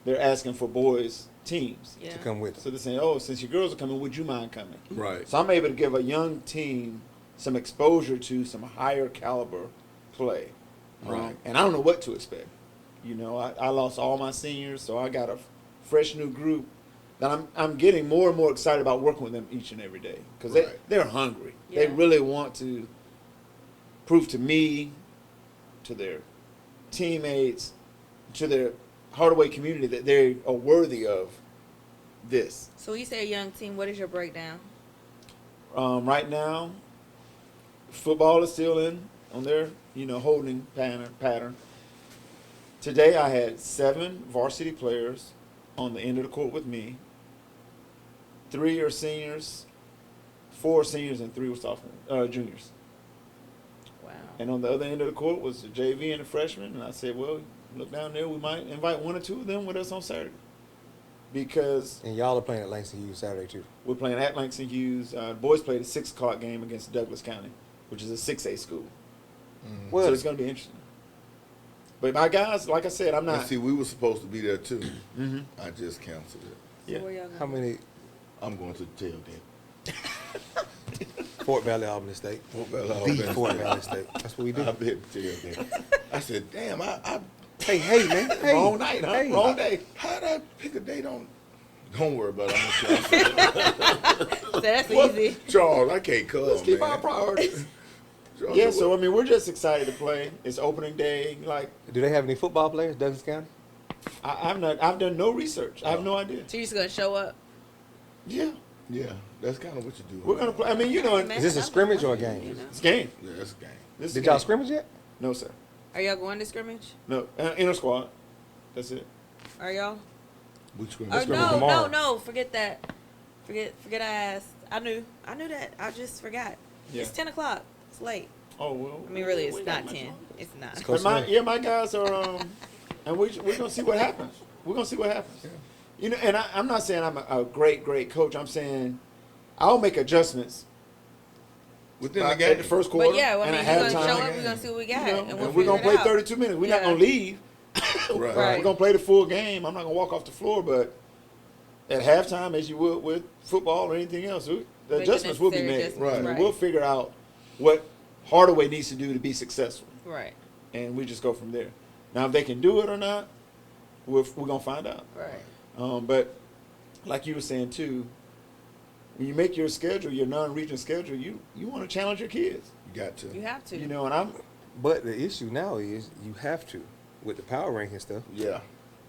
they're asking for boys teams. Yeah. To come with So them. they're saying, oh, since your girls are coming, would you mind coming? Right. So I'm able to give a young team some exposure to some higher caliber play. Right. And I don't know what to expect. You know, I lost all my seniors, so I got a fresh new group that I'm getting more and more excited about working with them each and every day because Right. they're hungry. Yeah. They really want to prove to me, to their teammates, to their Hardaway community that they are worthy of this. So you say a young team. What is your breakdown? Right now, football is still on their holding pattern. Today I had 7 varsity players on the end of the court with me. 3 are seniors, 4 seniors, and 3 were juniors. Wow. And on the other end of the court was a JV and a freshman. And I said, well, look down there. We might invite 1 or 2 of them with us on Saturday. Because And y'all are playing at Langston Hughes Saturday too. we're playing at Langston Hughes. The boys played a 6 o'clock game against Douglas County, which is a 6A school. Well, So it's going to be interesting. But my guys, like I said, I'm And not. see, we were supposed to be there too. Mm-hmm. I just canceled it. So Yeah. where y'all going? how many? I'm going to the tailgate. Fort Valley, Albany State. Fort Valley, The Albany Fort State. Valley State. That's what we do. I bet the tailgate. I said, damn, I Hey, man. Hey. Wrong night, huh? Hey. Wrong day. how'd I pick a date on? Don't worry about it. I'm gonna So that's What? easy. Charles, I can't cuss, Let's keep man. our priorities. Charles, Yeah, what- so I mean, we're just excited to play. It's opening day. Like Do they have any football players, Douglas County? I've done no research. I have no idea. So you're just gonna show up? Yeah, yeah, that's kind of what you do. we're gonna play. I mean, Man, Is this a I'm scrimmage or a going, game? you know. it's game. Yeah, that's a game. This is Did a y'all game. scrimmage yet? No, sir. Are y'all going to scrimmage? No, inner squad. That's it. Are y'all? We scream. Oh scrimmage no, tomorrow. no, forget that. Forget I asked. I knew that. I just forgot. Yeah. It's 10 o'clock. It's late. Oh well. I mean, really, we it's got not much 10. longer. It's not. It's But Coach Smith. my guys are and we're gonna see what happens. We're gonna see what happens. You know, and I'm not saying I'm a great coach. I'm saying I'll make adjustments Within at the game. the first quarter. But yeah, well, I and mean, at we're gonna show halftime. up. We're gonna see what we got, You know, and we'll we're gonna figure play it out. 32 minutes. We're not Yeah. gonna leave. Right. Right. We're gonna play the full game. I'm not gonna walk off the floor, but at halftime, as you would with football or anything else, the the adjustments will be necessary made. adjustments, And right. we'll figure out what Hardaway needs to do to be successful, Right. and we just go from there. Now, if they can do it or not, we're gonna find out. Right. But like you were saying too, when you make your schedule, your non-region schedule, you want to challenge your kids. You got to. You have to. You know, and I'm But the issue now is you have to with the power ranking stuff Yeah.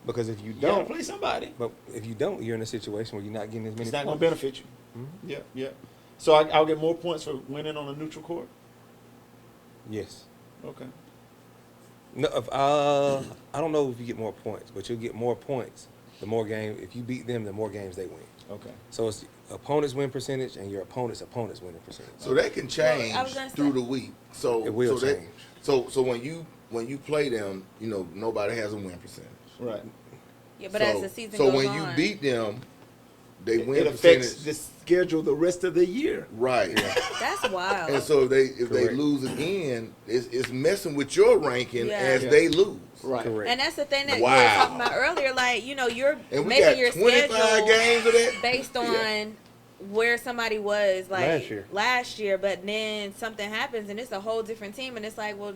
because if you you gotta don't, play somebody. but if you don't, you're in a situation where you're not getting as many. It's not gonna points. benefit you. Mhm. Yeah, yeah. So I'll get more points for winning on a neutral court. Yes. Okay. No, I don't know if you get more points, but you'll get more points the more game. If you beat them, the more games they win. Okay. So it's opponent's win percentage and your opponent's winning percentage. So that can change Well, I was gonna through say- the week. So It will so that- change. So when you play them, nobody has a win percentage. Right. Yeah, but so, as the season so goes when on, you beat them, they It win affects percentage. the schedule the rest of the year. Right. that's wild. And so if they Correct. lose again, it's messing with your ranking Yeah. as Yeah. they lose. Right. Correct. And that's the thing that you Wow. were talking about earlier. Like, you're And we making got your 25 schedule games of that. based on where somebody was like Last year. but then something happens and it's a whole different team, and it's like, well,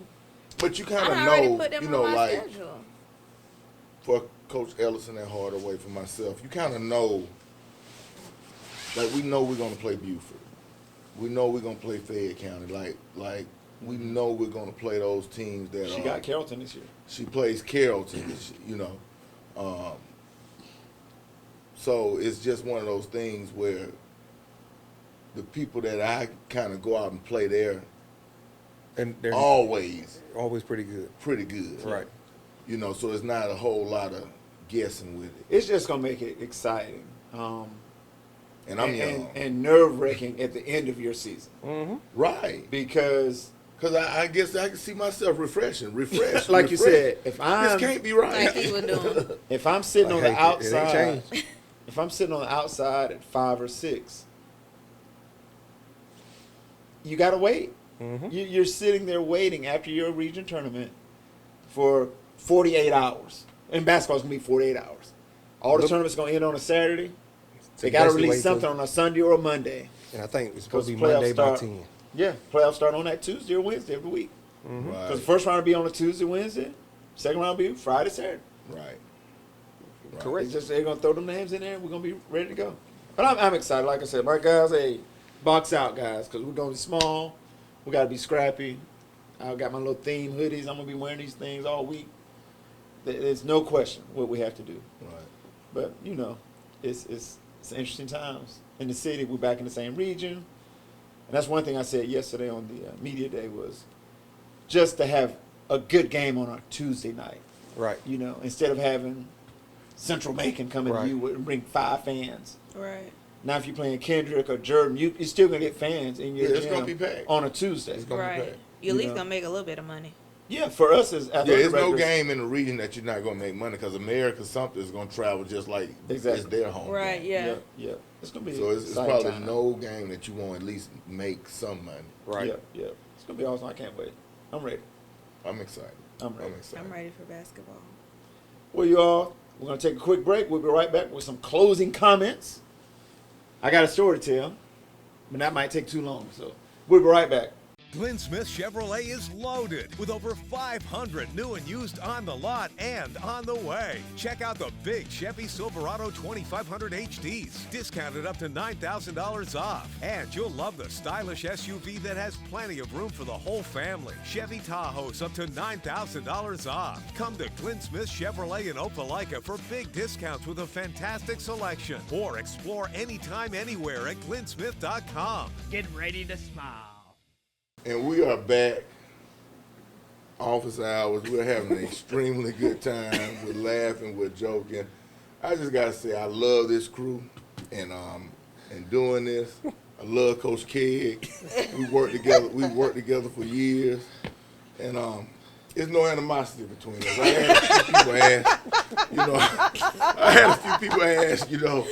But you I kind done of already know, put them you on know, my like schedule. for Coach Ellison and Hardaway, for myself, you kind of know, like we know we're gonna play Buford, we know we're gonna play Fayette County, like we know we're gonna play those teams that She are, got Carrollton this year. she plays Carrollton, so it's just one of those things where the people that I kind of go out and play there And they're always always pretty good. pretty good, Right. So it's not a whole lot of guessing with it. It's just gonna make it exciting. And I'm young. and nerve wracking at the end of your season Mm-hmm. Right. because, Because I guess I can see myself refreshed. like you said, if this I'm can't be right. Like he was doing. if I'm sitting on the It ain't outside, changed. if I'm sitting on the outside at 5 or 6, you gotta wait. Mm-hmm. You're sitting there waiting after your region tournament for 48 hours. And basketball's gonna be 48 hours. All the Look- tournaments gonna end on a Saturday. So They gotta basically release wait till- something on a Sunday or a Monday. And I think it's supposed to be Because the Monday playoffs by start- 10. Yeah, playoffs start on that Tuesday or Wednesday every week. Because Right. the first round will be on a Tuesday, Wednesday. Second round will be Friday, Saturday. Right. Correct. They're gonna throw them names in there, and we're gonna be ready to go. But I'm excited. Like I said, my guys, hey, box out, guys, because we're gonna be small. We gotta be scrappy. I got my little theme hoodies. I'm gonna be wearing these things all week. There's no question what we have to do. Right. But you know, it's interesting times in the city. We're back in the same region, and that's one thing I said yesterday on the media day was just to have a good game on a Tuesday night. Right. You know, instead of having Central Macon coming Right. to you and bring 5 fans. Right. Now, if you're playing Kendrick or Jordan, you're still gonna get fans in your Yeah, it's gym gonna be packed. on a Tuesday. It's gonna be Right. packed. You at You least know. gonna make a little bit of money. Yeah, for us as Yeah, athletic there's no directors- game in the region that you're not gonna make money because America something is gonna travel just like Exactly. it's their home. Right. game. Yeah. Yeah. It's gonna be So it's exciting probably time. no game that you won't at least make some money. Right. Yeah. It's gonna be awesome. I can't wait. I'm ready. I'm excited. I'm ready. excited. I'm ready for basketball. Well, you all, we're gonna take a quick break. We'll be right back with some closing comments. I got a story to tell, but that might take too long. So we'll be right back. Glenn Smith Chevrolet is loaded with over 500 new and used on the lot and on the way. Check out the big Chevy Silverado 2500 HDs, discounted up to $9,000 off. And you'll love the stylish SUV that has plenty of room for the whole family. Chevy Tahoe's up to $9,000 off. Come to Glenn Smith Chevrolet in Opelika for big discounts with a fantastic selection. Or explore anytime, anywhere at glennsmith.com. Get ready to smile. And we are back. Office hours. We're having an extremely good time. We're laughing. We're joking. I just gotta say, I love this crew, and doing this. I love Coach Keg. We worked together. We worked together for years, and there's no animosity between us. I had a few people ask, Do y'all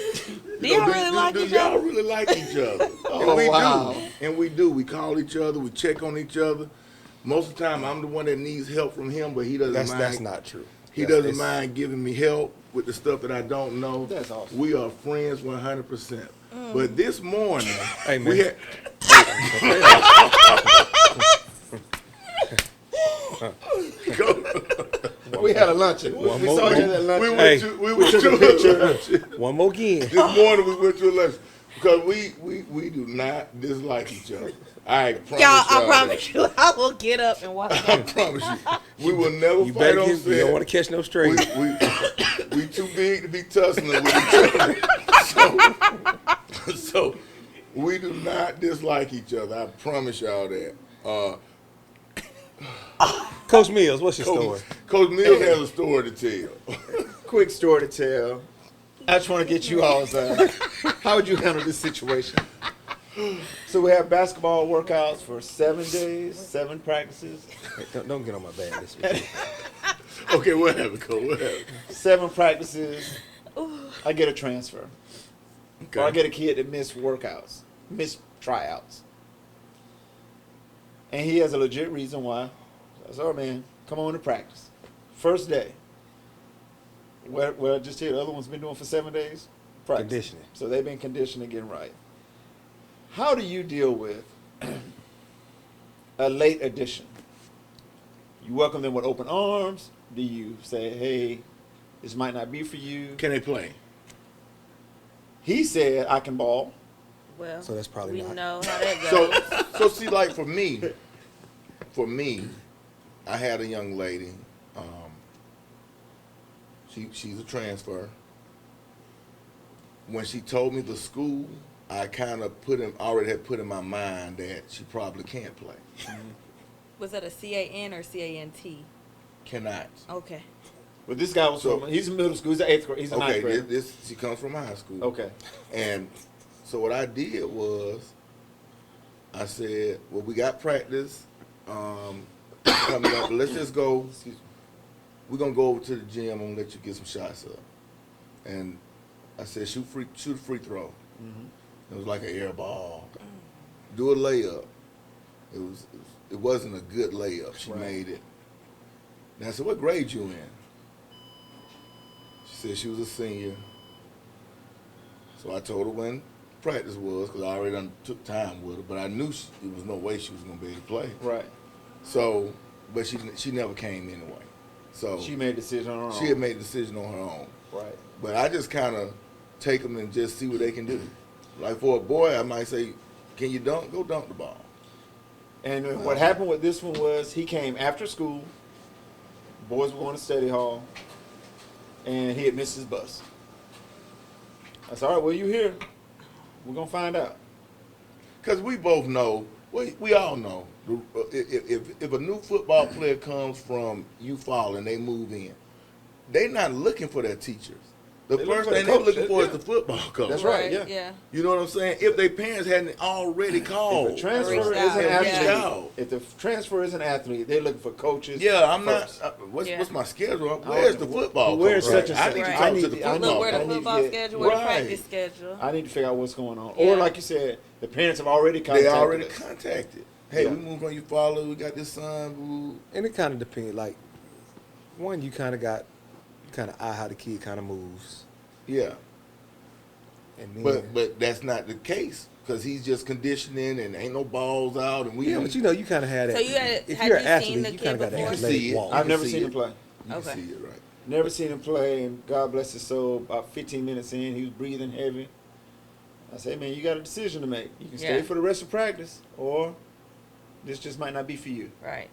really like do each y'all other? really like each other? Oh, and we wow. do. And we do. We call each other. We check on each other. Most of the time, I'm the one that needs help from him, but he doesn't mind. That's not true. He That's- doesn't it's- mind giving me help with the stuff that I don't know. That's awesome. We are friends 100%. But this morning, Hey, man. we had. We had a luncheon. One We more- saw you at that luncheon. We Hey. went to a luncheon. One more again. This morning we went to a lunch because we do not dislike each other. I promise Y'all, I y'all promise you, I will get up and walk that. I out. promise you, we will never You fight better on get, you don't set. want to catch no We, strays. we too big to be tussling with each other. So we do not dislike each other. I promise y'all that. Coach Mills, what's your story? Coach Mills has a story to tell. Quick story to tell. I just want to get you all's. How would you handle this situation? So we have basketball workouts for 7 days, 7 practices, Hey, don't get on my bad list. with me. Okay, what happened, Coach? What happened? 7 practices. I get a transfer, or I get a kid that missed workouts, missed tryouts, and he has a legit reason why. I said, "Oh man, come on to practice." First day. What I just did, the other one's been doing for 7 days. Practice. Conditioning. So they've been conditioning, getting right. How do you deal with a late addition? You welcome them with open arms? Do you say, hey, this might not be for you? Can they play? He said, I can ball. Well, So that's probably we not. know how that goes. So see, like for me, I had a young lady. She's a transfer. When she told me the school, I kind of already had put in my mind that she probably can't play. Was that a CAN or CANT? Cannot. Okay. But this guy was So- from, he's in middle school, he's an 8th grade, he's a Okay, 9th grade. this she comes from high school. Okay. And so what I did was, I said, well, we got practice coming up, but let's just go. We're gonna go over to the gym. I'm gonna let you get some shots up. And I said, shoot a free throw. It was like an air ball. Do a layup. It wasn't a good layup. She made it. And I said, what grade you in? She said she was a senior. So I told her when practice was because I already done took time with her, but I knew there was no way she was going to be able to play. Right. So, but she never came anyway. So She made a decision on her own. she had made a decision on her own. Right. But I just kind of take them and just see what they can do. Like for a boy, I might say, "Can you dunk? Go dunk the ball." And what happened with this one was he came after school. Boys were going to study hall, and he had missed his bus. I said, "All right, well, you here? We're gonna find out." Because we both know, we all know, if a new football player comes from Eufaula and they move in, they're not looking for their teachers. The They look first for the thing they're coach, looking for is yeah. the football coach. That's right. yeah. Yeah. You know what I'm saying? If their parents hadn't already called. If a transfer Reached is out, an yeah. athlete, out. if the transfer is an athlete, they're looking for coaches. Yeah, I'm first. not. Yeah. What's my schedule? Where's the football Where's coach? such and I such? need to Right. talk I to need the to- I football need- Look where I the need to football get- schedule, where the Right. practice schedule. I need to figure out what's going on. Yeah. Or like you said, the parents have already They contacted already us. contacted. Hey, Yeah. we moved on Eufaula. We got this son. Boo. And it kind of depends. Like, one, you kind of eye how the kid kind of moves. Yeah. And then, But that's not the case because he's just conditioning and ain't no balls out and we. yeah, but you know, you kind of have that. So you had- if have you're you an seen athlete, the you kid kind of got before? to You let see it it. walk. I've You never see seen him it. play. You Okay. can see it, right? Never seen him play, and God bless his soul. About 15 minutes in, he was breathing heavy. I said, "Man, you got a decision to make. You can stay Yeah. for the rest of practice, or this just might not be for you." Right.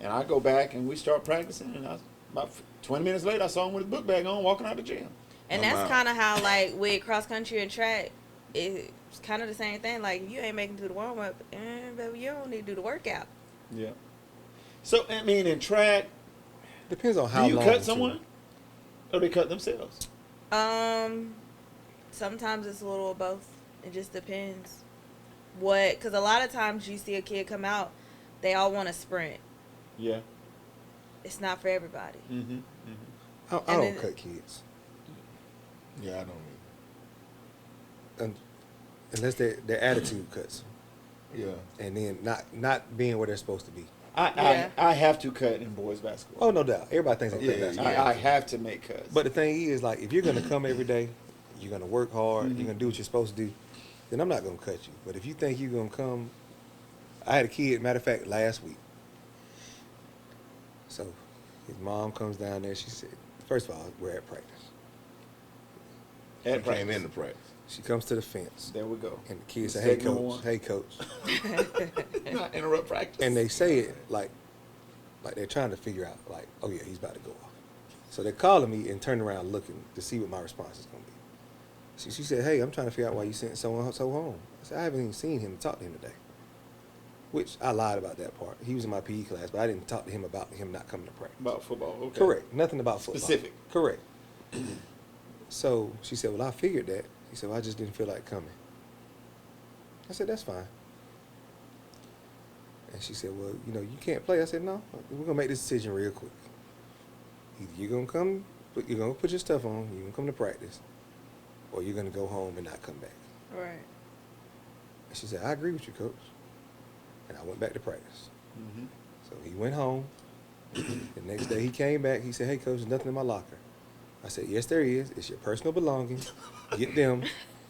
And I go back and we start practicing, and about 20 minutes later, I saw him with his book bag on, walking out the gym. And I'm that's out. kind of how, like, with cross country and track, it's kind of the same thing. Like, if you ain't making it through the warm up, baby, you don't need to do the workout. Yeah. So I mean, in track, Depends on how do you long. cut too. someone, or they cut themselves? Sometimes it's a little of both. It just depends. Because a lot of times you see a kid come out, they all want to sprint. Yeah. It's not for everybody. Mm-hmm. I And don't then- cut kids Yeah, I don't unless their attitude cuts, Yeah. and then not being where they're supposed to be. Yeah. I have to cut in boys basketball. Oh, no doubt. Everybody thinks they Yeah, cut yeah. basketball. I have to make cuts. But the thing is, like, if you're gonna come every day, you're gonna work hard, Mm-hmm. you're gonna do what you're supposed to do, then I'm not gonna cut you. But if you think you're gonna come, I had a kid, matter of fact, last week. So his mom comes down there. She said, first of all, we're at practice. He At came practice. into practice. She comes to the fence, There we go. and the kid said, "Hey, Mistake number coach. one. Hey, coach." Not interrupt practice. And they say it like they're trying to figure out, like, oh yeah, he's about to go off. So they're calling me and turning around looking to see what my response is going to be. She said, "Hey, I'm trying to figure out why you sent so home." I said, "I haven't even seen him, talk to him today." Which I lied about that part. He was in my PE class, but I didn't talk to him about him not coming to practice. About football. Okay. Correct. Nothing about football. Specific. Correct. So she said, "Well, I figured that." He said, "Well, I just didn't feel like coming." I said, "That's fine." And she said, "Well, you know, you can't play." I said, "No, we're gonna make this decision real quick. Either you're gonna come, you're gonna put your stuff on, you're gonna come to practice, or you're gonna go home and not come back." Right. And she said, "I agree with you, coach." And I went back to practice. Mm-hmm. So he went home. The next day he came back. He said, "Hey, coach, there's nothing in my locker." I said, "Yes, there is. It's your personal belongings. Get them."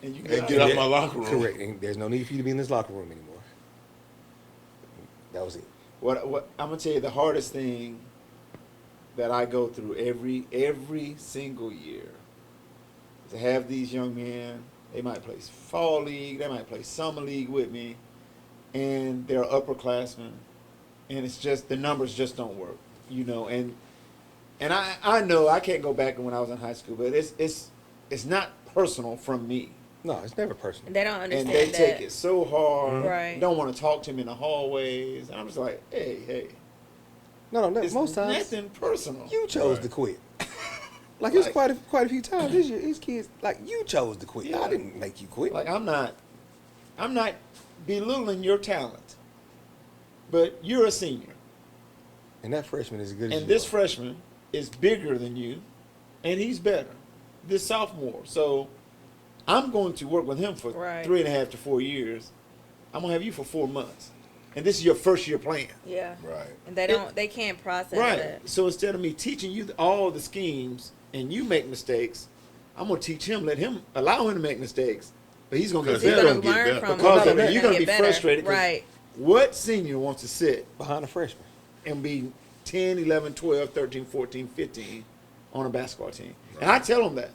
And you And get out my locker room. Correct. And there's no need for you to be in this locker room anymore. That was it. What I'm gonna tell you, the hardest thing that I go through every single year is to have these young men. They might play fall league, they might play summer league with me, and they're upperclassmen, and it's just the numbers just don't work, you know. And I know I can't go back to when I was in high school, but it's not personal from me. No, it's never personal. And they don't understand And they that. take it so hard. Right. Don't want to talk to him in the hallways. And I'm just like, hey. No, It's most times nothing personal. you chose Right. to quit. Like it's Like- quite a few times this year. These kids, like, you chose to quit. Yeah. I didn't make you quit. Like I'm not belittling your talent, but you're a senior, And that freshman is as good as and you this are. freshman is bigger than you, and he's better. This sophomore, so I'm going to work with him for Right. 3.5 to 4 years. I'm gonna have you for 4 months, and this is your first year playing. Yeah. Right. And they can't process Right. that. So instead of me teaching you all the schemes and you make mistakes, I'm gonna teach him, allow him to make mistakes, But he's gonna get Because He's They're better. gonna gonna get learn better. from Because it. of it, He's you're gonna be get better. frustrated. 'cause Right. What senior wants to sit Behind the freshman. and be 10, 11, 12, 13, 14, 15 on a basketball team? And I tell them that.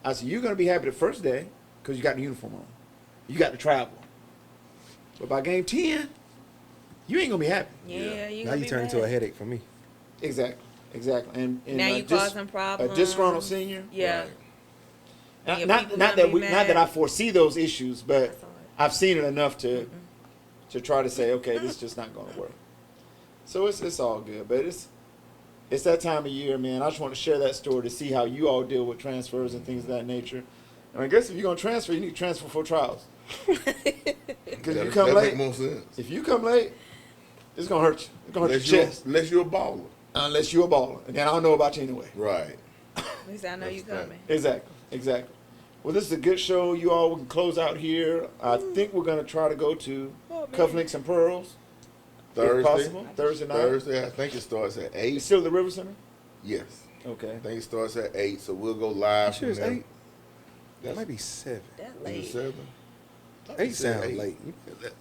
I said, you're going to be happy the first day because you got the uniform on. You got to travel. But by game 10, you ain't going to be happy. Yeah, you Now gonna you be turn into mad. a headache for me. Exactly. Exactly. And Now you causing problems. A disgruntled senior. Yeah. Right. And your Not people not gonna that be we not that I mad. foresee those issues, but That's all right. I've seen it enough to try to say, okay, this is just not going to work. So it's all good, but it's that time of year, man. I just want to share that story to see how you all deal with transfers and things of that nature. And I guess if you're gonna transfer, you need to transfer for trials. Because if you come that late, make more sense. if you come late, it's gonna hurt you. It's gonna hurt Unless your you're, chest. unless you're a baller. Unless you're a baller, and then I don't know about you anyway. Right. At least I know you That's coming. Exactly. Exactly. Well, this is a good show. You all, we can close out here. I think we're gonna try to go to Cufflinks and Pearls. If Thursday. possible. Thursday night. Thursday, I think it starts at 8. It's still at the River Center. Yes. Okay. I think it starts at 8, so we'll go live. Sure, it's from there. 8. That might be 7. That Is it late. 7? 8 sounds eight. late.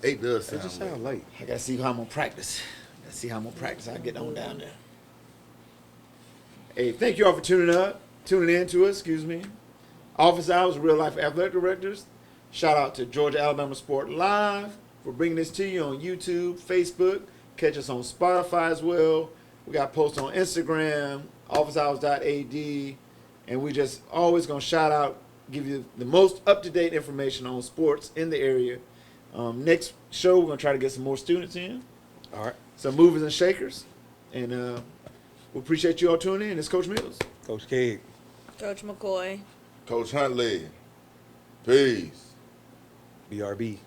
8 does It sound just late. sounds late. I gotta see how I'm gonna practice. Let's see how I'm gonna practice. I get on down there. Hey, thank you all for tuning in to us. Excuse me. Office Hours, Real Life Athletic Directors. Shout out to Georgia Alabama Sport Live for bringing this to you on YouTube, Facebook. Catch us on Spotify as well. We got posts on Instagram, officehours.ad, and we just always gonna shout out, give you the most up-to-date information on sports in the area. Next show, we're gonna try to get some more students in, All right. some movers and shakers, and we appreciate you all tuning in. It's Coach Mills. Coach K. Coach McCoy. Coach Huntley. Peace. BRB.